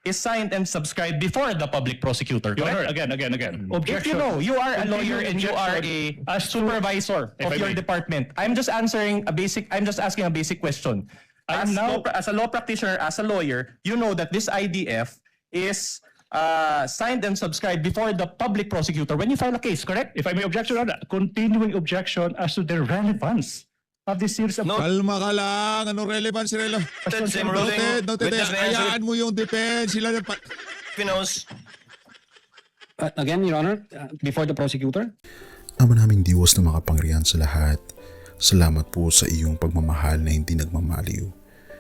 is signed and subscribed before the public prosecutor. Your Honor, Correct? again. If you know, you are a lawyer and you are a supervisor of your department. I'm just asking a basic question. As a law practitioner, as a lawyer, you know that this IDF is signed and subscribed before the public prosecutor when you file a case, correct? If I may objection, Your Honor, continuing objection as to the relevance of this series of... Kalma ka lang. Ano relevance? Same ruling. Noted. Witness may answer. Hayaan mo yung defense. Sila Pinos. Again, Your Honor, before the prosecutor. Ama naming Diyos na makapangyarihan sa lahat, salamat po sa iyong pagmamahal na hindi nagmamaliw.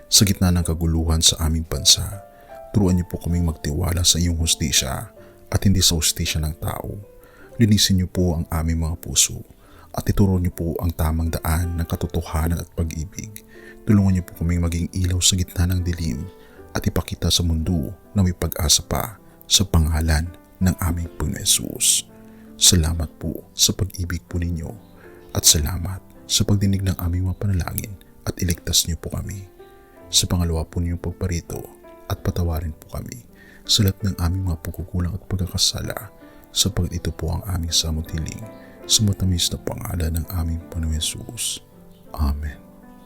Sa gitna ng kaguluhan sa aming bansa, Turuan niyo po kaming magtiwala sa iyong hustisya at hindi sa hustisya ng tao. Linisin niyo po ang aming mga puso at ituro niyo po ang tamang daan ng katotohanan at pag-ibig. Tulungan niyo po kaming maging ilaw sa gitna ng dilim at ipakita sa mundo na may pag-asa pa sa pangalan ng aming Panginoon Hesus. Salamat po sa pag-ibig po ninyo at salamat sa pagdinig ng aming mga panalangin at iligtas niyo po kami. Sa pangalawa po niyong pagparito at patawarin po kami sa lahat ng aming mga pagkukulang at pagkakasala sapagkat ito po ang aming samutiling sa matamis na pangalan ng aming Panginoon Hesus. Amen.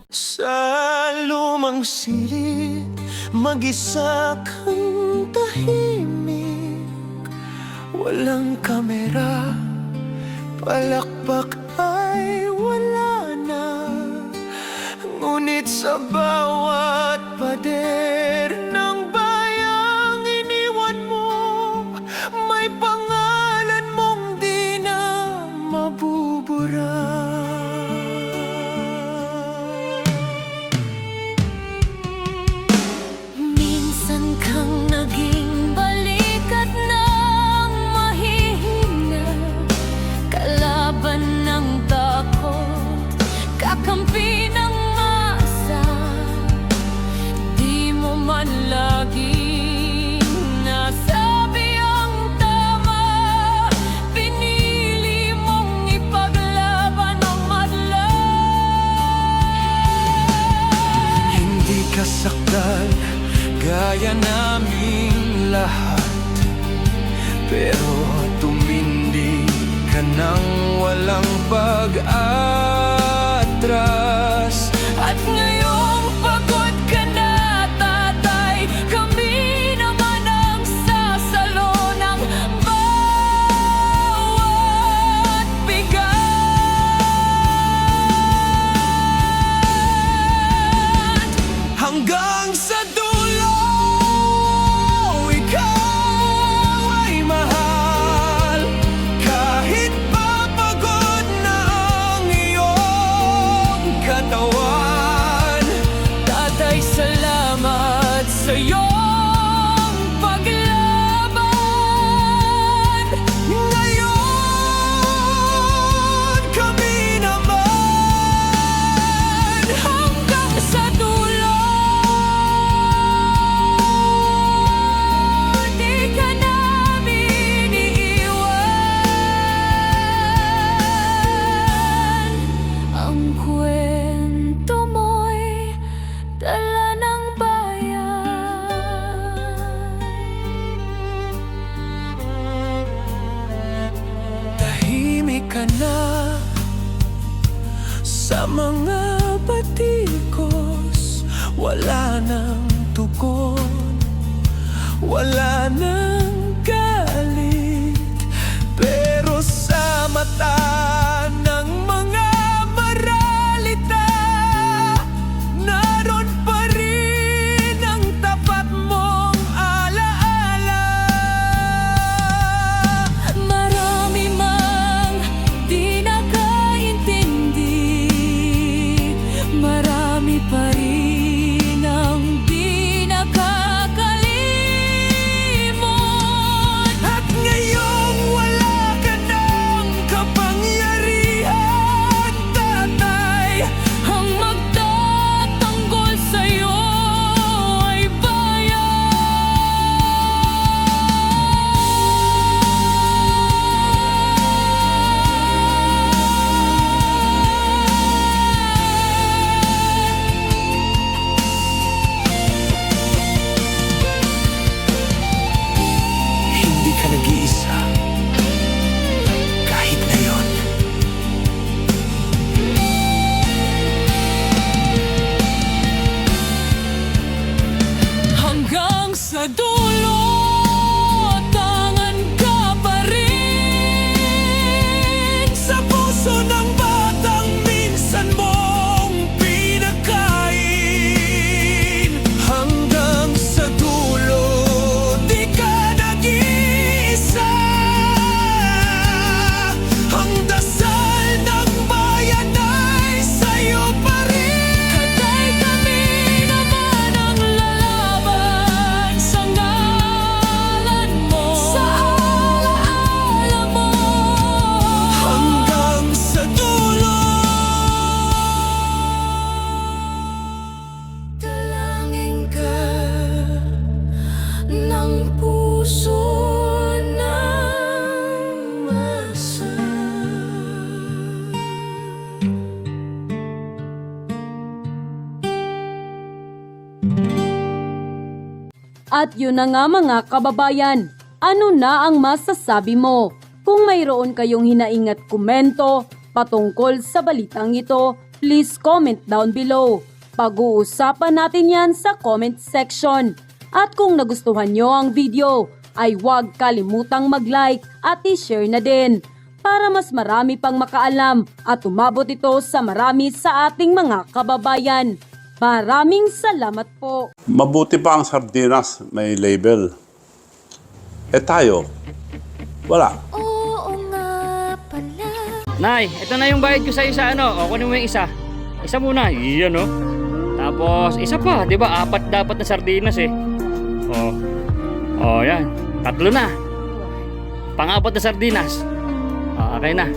Sa lumang silid, mag-isa kang tahimik. Walang kamera, palakpak ay wala na. Ngunit sa bawat pader ng bayang iniwan mo, may pangalan mong di na mabubura. Minsan kang naging balikat ng mahihina, kalaban ng takot, kakampi ng masa. Di mo man laging nasabi ang tama, pinili mong ipaglaban ang madla. Hindi ka sakdal gaya naming lahat, pero tumindi ka ng walang pag-atras. At ngayong pagod ka na, tatay, kami naman ang sasalo ng bawat bigat. Hanggang sa dulo, ikaw ay mahal. Kahit papagod na ang iyong katawan. Tatay, salamat sa iyong paglaban. Ngayon, kami naman hanggang sa dulo. Di ka namin iiwan. Ang kwento mo'y dala ng bayan. Tahimik ka na sa mga batikos. Wala nang tugon, wala nang galit, pero sa mata ng mga maralita, naroon pa rin ang tapat mong alaala. Marami mang di nakaintindi, marami pa rin ang di nakakalimot. At yun na nga mga kababayan, ano na ang masasabi mo? Kung mayroon kayong hinaing at komento patungkol sa balitang ito, please comment down below. Pag-uusapan natin yan sa comment section. At kung nagustuhan nyo ang video, ay huwag kalimutang mag-like at i-share na din para mas marami pang makaalam at umabot ito sa marami sa ating mga kababayan. Maraming salamat po. Mabuti pa ang sardinas, may label. Eh tayo, wala. Oo nga pala. Nay, ito na yung bayad ko sa isa, ano? O, kunin mo yung isa. Isa muna, iyan, no? Tapos, isa pa, di ba? 4 dapat na sardinas, eh. Yan. 3 na. Pang-4 na sardinas. Okay na.